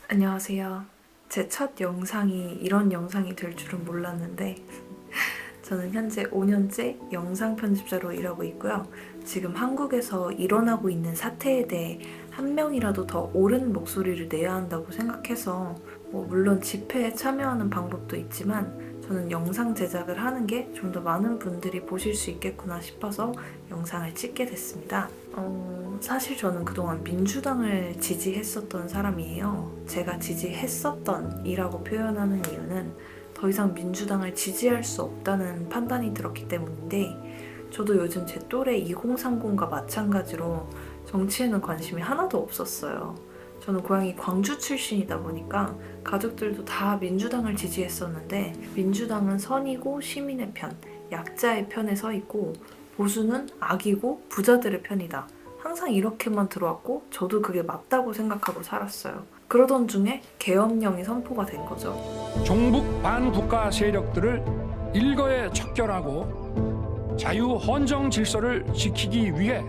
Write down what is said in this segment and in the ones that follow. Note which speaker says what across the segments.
Speaker 1: 안녕하세요. 제 첫 영상이 이런 영상이 될 줄은 몰랐는데 저는 현재 5년째 영상 편집자로 일하고 있고요. 지금 한국에서 일어나고 있는 사태에 대해 한 명이라도 더 옳은 목소리를 내야 한다고 생각해서 물론 집회에 참여하는 방법도 있지만 저는 영상 제작을 하는 게 좀 더 많은 분들이 보실 수 있겠구나 싶어서 영상을 찍게 됐습니다. 사실 저는 그동안 민주당을 지지했었던 사람이에요. 제가 지지했었던 이라고 표현하는 이유는 더 이상 민주당을 지지할 수 없다는 판단이 들었기 때문인데 저도 요즘 제 또래 2030과 마찬가지로 정치에는 관심이 하나도 없었어요. 저는 고향이 광주 출신이다 보니까 가족들도 다 민주당을 지지했었는데 민주당은 선이고 시민의 편, 약자의 편에 서 있고 보수는 악이고 부자들의 편이다. 항상 이렇게만 들어왔고 저도 그게 맞다고 생각하고 살았어요. 그러던 중에 계엄령이 선포가 된 거죠.
Speaker 2: 종북 반국가 세력들을 일거에 척결하고 자유헌정 질서를 지키기 위해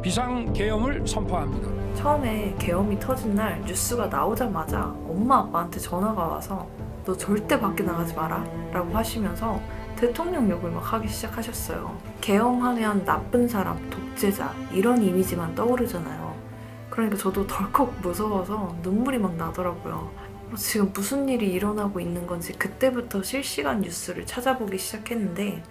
Speaker 2: 비상계엄을 선포합니다.
Speaker 1: 처음에 계엄이 터진 날 뉴스가 나오자마자 엄마 아빠한테 전화가 와서 너 절대 밖에 나가지 마라 라고 하시면서 대통령 욕을 막 하기 시작하셨어요. 계엄하면 나쁜 사람, 독재자 이런 이미지만 떠오르잖아요. 그러니까 저도 덜컥 무서워서 눈물이 막 나더라고요. 지금 무슨 일이 일어나고 있는 건지 그때부터 실시간 뉴스를 찾아보기 시작했는데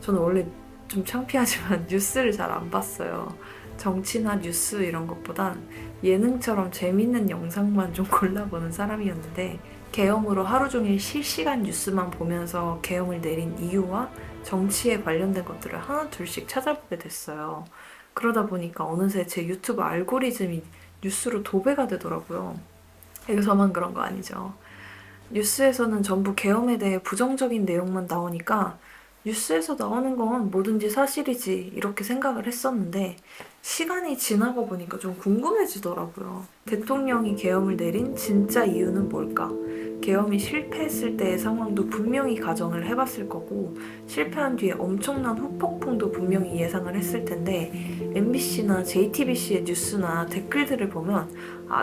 Speaker 1: 저는 원래 좀 창피하지만 뉴스를 잘 안 봤어요. 정치나 뉴스 이런 것보단 예능처럼 재밌는 영상만 좀 골라보는 사람이었는데 계엄으로 하루 종일 실시간 뉴스만 보면서 계엄을 내린 이유와 정치에 관련된 것들을 하나 둘씩 찾아보게 됐어요. 그러다 보니까 어느새 제 유튜브 알고리즘이 뉴스로 도배가 되더라고요. 이거 저만 그런 거 아니죠. 뉴스에서는 전부 계엄에 대해 부정적인 내용만 나오니까 뉴스에서 나오는 건 뭐든지 사실이지 이렇게 생각을 했었는데 시간이 지나고 보니까 좀 궁금해지더라고요. 대통령이 계엄을 내린 진짜 이유는 뭘까? 계엄이 실패했을 때의 상황도 분명히 가정을 해봤을 거고 실패한 뒤에 엄청난 후폭풍도 분명히 예상을 했을 텐데 MBC나 JTBC의 뉴스나 댓글들을 보면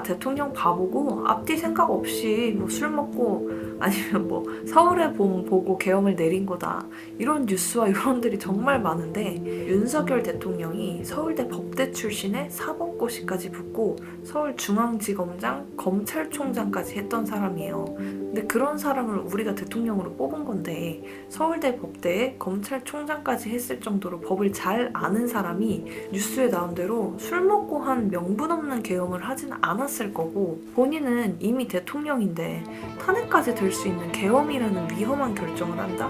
Speaker 1: 대통령 바보고 앞뒤 생각 없이 술 먹고 아니면 서울의 봄 보고 계엄을 내린 거다 이런 뉴스와 여론들이 정말 많은데 윤석열 대통령이 서울대 법대 출신의 사법고시까지 붙고 서울중앙지검장 검찰총장까지 했던 사람이에요. 근데 그런 사람을 우리가 대통령으로 뽑은 건데 서울대 법대에 검찰총장까지 했을 정도로 법을 잘 아는 사람이 뉴스에 나온 대로 술 먹고 한 명분 없는 계엄을 하진 않았을 거고 본인은 이미 대통령인데 탄핵까지 될 수 있는 계엄이라는 위험한 결정을 한다?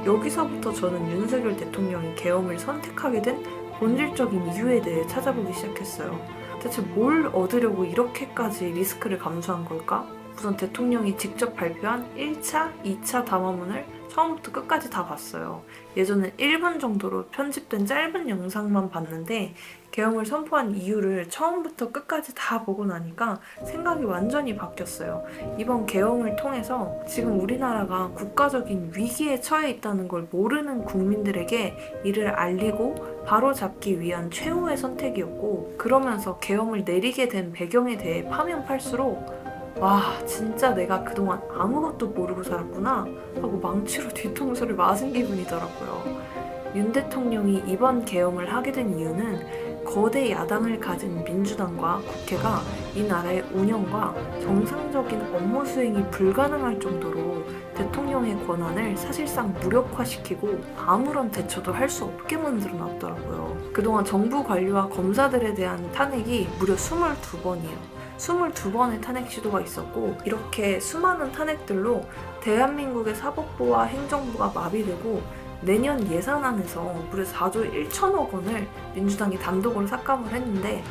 Speaker 1: 여기서부터 저는 윤석열 대통령이 계엄을 선택하게 된 본질적인 이유에 대해 찾아보기 시작했어요. 대체 뭘 얻으려고 이렇게까지 리스크를 감수한 걸까? 우선 대통령이 직접 발표한 1차, 2차 담화문을 처음부터 끝까지 다 봤어요. 예전엔 1분 정도로 편집된 짧은 영상만 봤는데 계엄을 선포한 이유를 처음부터 끝까지 다 보고 나니까 생각이 완전히 바뀌었어요. 이번 계엄을 통해서 지금 우리나라가 국가적인 위기에 처해 있다는 걸 모르는 국민들에게 이를 알리고 바로잡기 위한 최후의 선택이었고 그러면서 계엄을 내리게 된 배경에 대해 파면 팔수록 와 진짜 내가 그동안 아무것도 모르고 살았구나 하고 망치로 뒤통수를 맞은 기분이더라고요. 윤 대통령이 이번 계엄을 하게 된 이유는 거대 야당을 가진 민주당과 국회가 이 나라의 운영과 정상적인 업무 수행이 불가능할 정도로 대통령의 권한을 사실상 무력화시키고 아무런 대처도 할 수 없게 만들어 놨더라고요. 그동안 정부 관료와 검사들에 대한 탄핵이 무려 22번이에요. 22번의 탄핵 시도가 있었고 이렇게 수많은 탄핵들로 대한민국의 사법부와 행정부가 마비되고 내년 예산안에서 무려 4조 1천억 원을 민주당이 단독으로 삭감을 했는데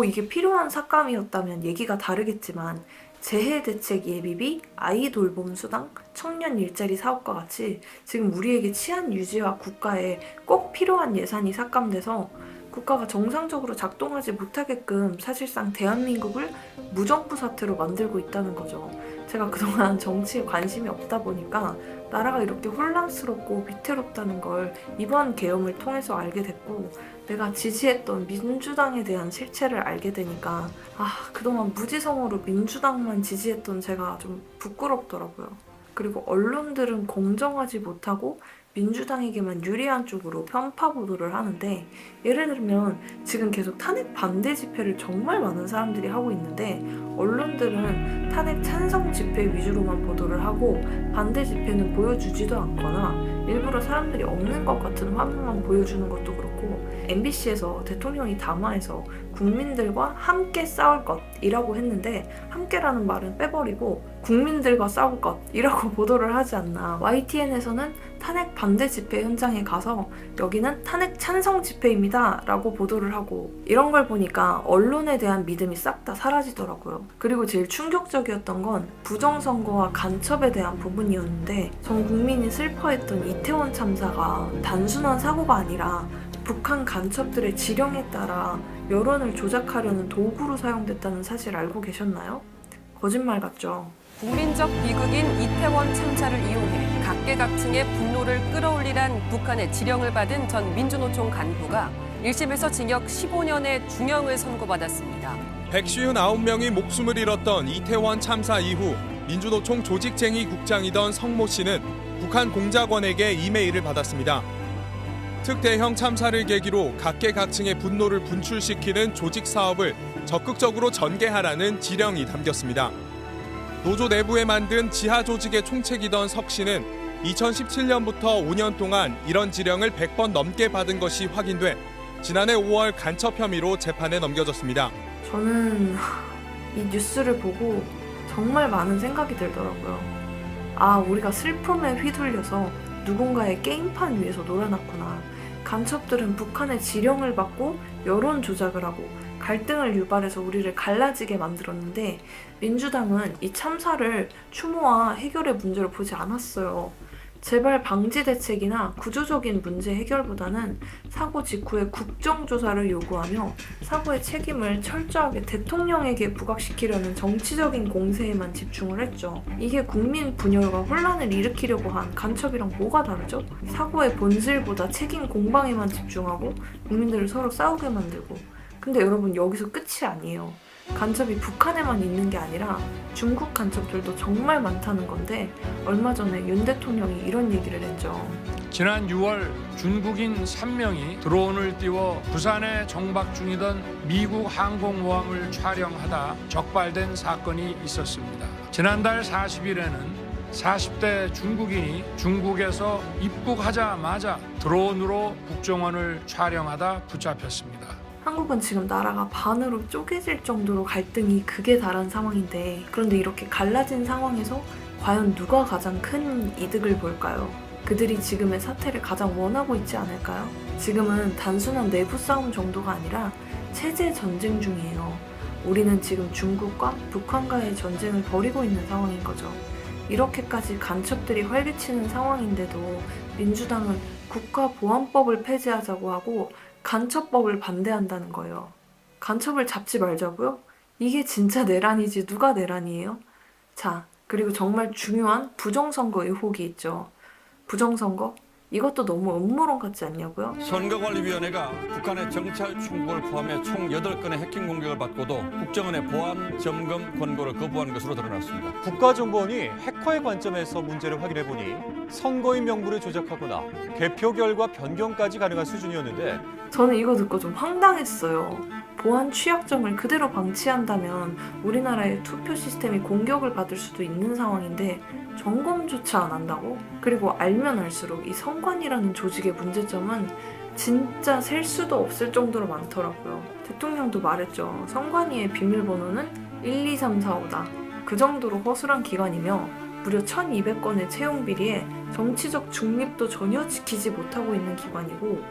Speaker 1: 이게 필요한 삭감이었다면 얘기가 다르겠지만 재해대책 예비비, 아이 돌봄 수당, 청년 일자리 사업과 같이 지금 우리에게 치안 유지와 국가에 꼭 필요한 예산이 삭감돼서 국가가 정상적으로 작동하지 못하게끔 사실상 대한민국을 무정부 사태로 만들고 있다는 거죠. 제가 그동안 정치에 관심이 없다 보니까 나라가 이렇게 혼란스럽고 위태롭다는 걸 이번 계엄을 통해서 알게 됐고, 내가 지지했던 민주당에 대한 실체를 알게 되니까 그동안 무지성으로 민주당만 지지했던 제가 좀 부끄럽더라고요. 그리고 언론들은 공정하지 못하고 민주당에게만 유리한 쪽으로 편파 보도를 하는데, 예를 들면 지금 계속 탄핵 반대 집회를 정말 많은 사람들이 하고 있는데 언론들은 탄핵 찬성 집회 위주로만 보도를 하고 반대 집회는 보여주지도 않거나 일부러 사람들이 없는 것 같은 화면만 보여주는 것도 그렇고, MBC에서 대통령이 담화에서 국민들과 함께 싸울 것이라고 했는데 함께라는 말은 빼버리고 국민들과 싸울 것이라고 보도를 하지 않나. YTN에서는 탄핵 반대 집회 현장에 가서 여기는 탄핵 찬성 집회입니다 라고 보도를 하고, 이런 걸 보니까 언론에 대한 믿음이 싹 다 사라지더라고요. 그리고 제일 충격적이었던 건 부정선거와 간첩에 대한 부분이었는데, 전 국민이 슬퍼했던 이태원 참사가 단순한 사고가 아니라 북한 간첩들의 지령에 따라 여론을 조작하려는 도구로 사용됐다는 사실 알고 계셨나요? 거짓말 같죠?
Speaker 3: 국민적 비극인 이태원 참사를 이용해 각계각층의 분노를 끌어올리란 북한의 지령을 받은 전 민주노총 간부가 1심에서 징역 15년의 중형을 선고받았습니다.
Speaker 4: 159명이 목숨을 잃었던 이태원 참사 이후 민주노총 조직쟁이 국장이던 성모 씨는 북한 공작원에게 이메일을 받았습니다. 특대형 참사를 계기로 각계각층의 분노를 분출시키는 조직 사업을 적극적으로 전개하라는 지령이 담겼습니다. 노조 내부에 만든 지하 조직의 총책이던 석 씨는 2017년부터 5년 동안 이런 지령을 100번 넘게 받은 것이 확인돼 지난해 5월 간첩 혐의로 재판에 넘겨졌습니다.
Speaker 1: 저는 이 뉴스를 보고 정말 많은 생각이 들더라고요. 우리가 슬픔에 휘둘려서 누군가의 게임판 위에서 놀아났구나. 간첩들은 북한의 지령을 받고 여론 조작을 하고 갈등을 유발해서 우리를 갈라지게 만들었는데, 민주당은 이 참사를 추모와 해결의 문제로 보지 않았어요. 재발 방지 대책이나 구조적인 문제 해결보다는 사고 직후에 국정조사를 요구하며 사고의 책임을 철저하게 대통령에게 부각시키려는 정치적인 공세에만 집중을 했죠. 이게 국민 분열과 혼란을 일으키려고 한 간첩이랑 뭐가 다르죠? 사고의 본질보다 책임 공방에만 집중하고 국민들을 서로 싸우게 만들고. 근데 여러분, 여기서 끝이 아니에요. 간첩이 북한에만 있는 게 아니라 중국 간첩들도 정말 많다는 건데, 얼마 전에 윤 대통령이 이런 얘기를 했죠.
Speaker 2: 지난 6월 중국인 3명이 드론을 띄워 부산에 정박 중이던 미국 항공모함을 촬영하다 적발된 사건이 있었습니다. 지난달 40일에는 40대 중국인이 중국에서 입국하자마자 드론으로 국정원을 촬영하다 붙잡혔습니다.
Speaker 1: 한국은 지금 나라가 반으로 쪼개질 정도로 갈등이 극에 달한 상황인데, 그런데 이렇게 갈라진 상황에서 과연 누가 가장 큰 이득을 볼까요? 그들이 지금의 사태를 가장 원하고 있지 않을까요? 지금은 단순한 내부 싸움 정도가 아니라 체제 전쟁 중이에요. 우리는 지금 중국과 북한과의 전쟁을 벌이고 있는 상황인 거죠. 이렇게까지 간첩들이 활개치는 상황인데도 민주당은 국가보안법을 폐지하자고 하고 간첩법을 반대한다는 거예요. 간첩을 잡지 말자고요? 이게 진짜 내란이지 누가 내란이에요? 자, 그리고 정말 중요한 부정선거 의혹이 있죠. 부정선거? 이것도 너무 음모론 같지 않냐고요?
Speaker 5: 선거관리위원회가 북한의 정찰 충돌을 포함해 총 8건의 해킹 공격을 받고도 국정원의 보안 점검 권고를 거부한 것으로 드러났습니다.
Speaker 6: 국가정보원이 해커의 관점에서 문제를 확인해보니 선거인 명부를 조작하거나 개표 결과 변경까지 가능한 수준이었는데,
Speaker 1: 저는 이거 듣고 좀 황당했어요. 보안 취약점을 그대로 방치한다면 우리나라의 투표 시스템이 공격을 받을 수도 있는 상황인데 점검조차 안 한다고? 그리고 알면 알수록 이 선관위라는 조직의 문제점은 진짜 셀 수도 없을 정도로 많더라고요. 대통령도 말했죠. 선관위의 비밀번호는 1, 2, 3, 4, 5다. 그 정도로 허술한 기관이며 무려 1200건의 채용 비리에 정치적 중립도 전혀 지키지 못하고 있는 기관이고,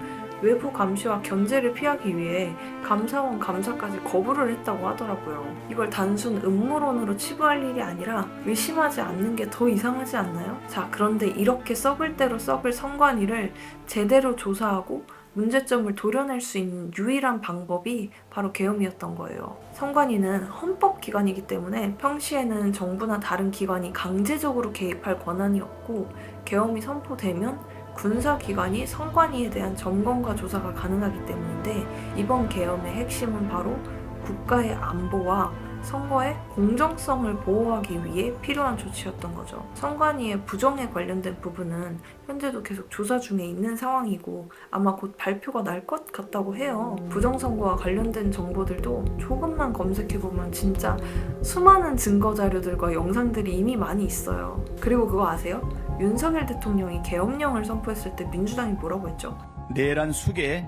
Speaker 1: 외부 감시와 견제를 피하기 위해 감사원 감사까지 거부를 했다고 하더라고요. 이걸 단순 음모론으로 치부할 일이 아니라 의심하지 않는 게 더 이상하지 않나요? 자, 그런데 이렇게 썩을 대로 썩을 선관위를 제대로 조사하고 문제점을 도려낼 수 있는 유일한 방법이 바로 계엄이었던 거예요. 선관위는 헌법기관이기 때문에 평시에는 정부나 다른 기관이 강제적으로 개입할 권한이 없고 계엄이 선포되면 군사기관이 선관위에 대한 점검과 조사가 가능하기 때문인데 이번 계엄의 핵심은 바로 국가의 안보와 선거의 공정성을 보호하기 위해 필요한 조치였던 거죠. 선관위의 부정에 관련된 부분은 현재도 계속 조사 중에 있는 상황이고 아마 곧 발표가 날 것 같다고 해요. 부정선거와 관련된 정보들도 조금만 검색해보면 진짜 수많은 증거 자료들과 영상들이 이미 많이 있어요. 그리고 그거 아세요? 윤석열 대통령이 계엄령을 선포했을 때 민주당이 뭐라고 했죠?
Speaker 7: 내란 숙에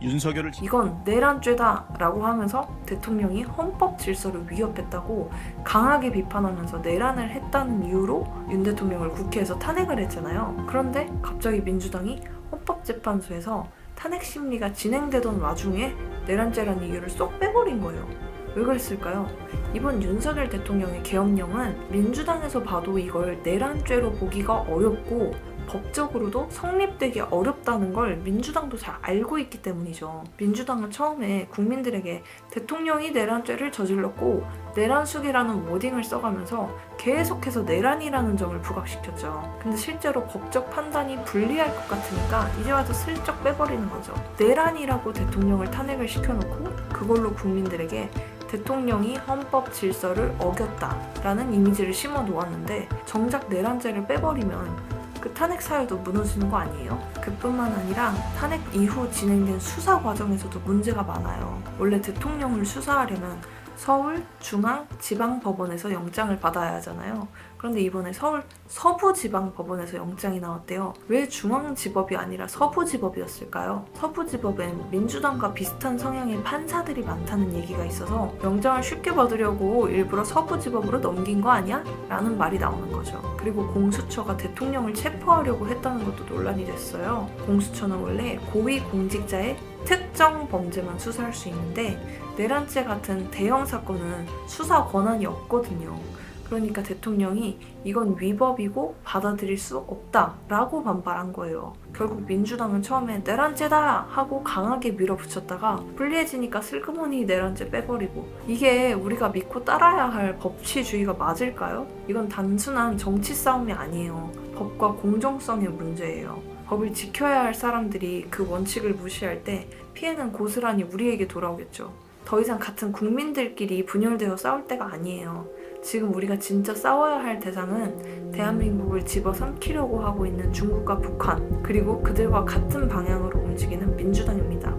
Speaker 7: 윤석열을
Speaker 1: 이건 내란죄다 라고 하면서 대통령이 헌법 질서를 위협했다고 강하게 비판하면서 내란을 했다는 이유로 윤 대통령을 국회에서 탄핵을 했잖아요. 그런데 갑자기 민주당이 헌법재판소에서 탄핵 심리가 진행되던 와중에 내란죄라는 이유를 쏙 빼버린 거예요. 왜 그랬을까요? 이번 윤석열 대통령의 계엄령은 민주당에서 봐도 이걸 내란죄로 보기가 어렵고 법적으로도 성립되기 어렵다는 걸 민주당도 잘 알고 있기 때문이죠. 민주당은 처음에 국민들에게 대통령이 내란죄를 저질렀고 내란숙이라는 워딩을 써가면서 계속해서 내란이라는 점을 부각시켰죠. 근데 실제로 법적 판단이 불리할 것 같으니까 이제 와서 슬쩍 빼버리는 거죠. 내란이라고 대통령을 탄핵을 시켜놓고 그걸로 국민들에게 대통령이 헌법 질서를 어겼다라는 이미지를 심어 놓았는데 정작 내란죄를 빼버리면 그 탄핵 사유도 무너지는 거 아니에요? 그뿐만 아니라 탄핵 이후 진행된 수사 과정에서도 문제가 많아요. 원래 대통령을 수사하려면 서울 중앙지방법원에서 영장을 받아야 하잖아요. 그런데 이번에 서울 서부지방법원에서 영장이 나왔대요. 왜 중앙지법이 아니라 서부지법이었을까요? 서부지법엔 민주당과 비슷한 성향의 판사들이 많다는 얘기가 있어서 영장을 쉽게 받으려고 일부러 서부지법으로 넘긴 거 아니야? 라는 말이 나오는 거죠. 그리고 공수처가 대통령을 체포하려고 했다는 것도 논란이 됐어요. 공수처는 원래 고위공직자의 특정 범죄만 수사할 수 있는데 내란죄 같은 대형 사건은 수사 권한이 없거든요. 그러니까 대통령이 이건 위법이고 받아들일 수 없다라고 반발한 거예요. 결국 민주당은 처음에 내란죄다 하고 강하게 밀어붙였다가 불리해지니까 슬그머니 내란죄 빼버리고 이게 우리가 믿고 따라야 할 법치주의가 맞을까요? 이건 단순한 정치 싸움이 아니에요. 법과 공정성의 문제예요. 법을 지켜야 할 사람들이 그 원칙을 무시할 때 피해는 고스란히 우리에게 돌아오겠죠. 더 이상 같은 국민들끼리 분열되어 싸울 때가 아니에요. 지금 우리가 진짜 싸워야 할 대상은 대한민국을 집어삼키려고 하고 있는 중국과 북한, 그리고 그들과 같은 방향으로 움직이는 민주당입니다.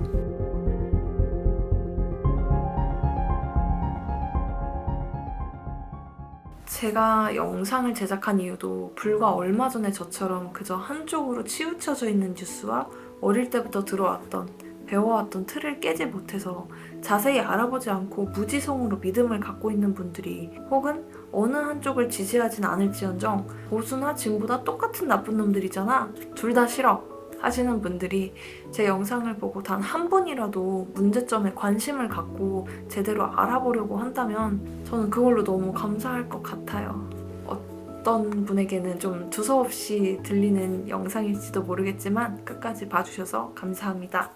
Speaker 1: 제가 영상을 제작한 이유도 불과 얼마 전에 저처럼 그저 한쪽으로 치우쳐져 있는 뉴스와 어릴 때부터 들어왔던 배워왔던 틀을 깨지 못해서 자세히 알아보지 않고 무지성으로 믿음을 갖고 있는 분들이 혹은 어느 한쪽을 지지하진 않을지언정 보수나 진보다 똑같은 나쁜 놈들이잖아, 둘 다 싫어 하시는 분들이 제 영상을 보고 단 한 분이라도 문제점에 관심을 갖고 제대로 알아보려고 한다면 저는 그걸로 너무 감사할 것 같아요. 어떤 분에게는 좀 두서없이 들리는 영상일지도 모르겠지만 끝까지 봐주셔서 감사합니다.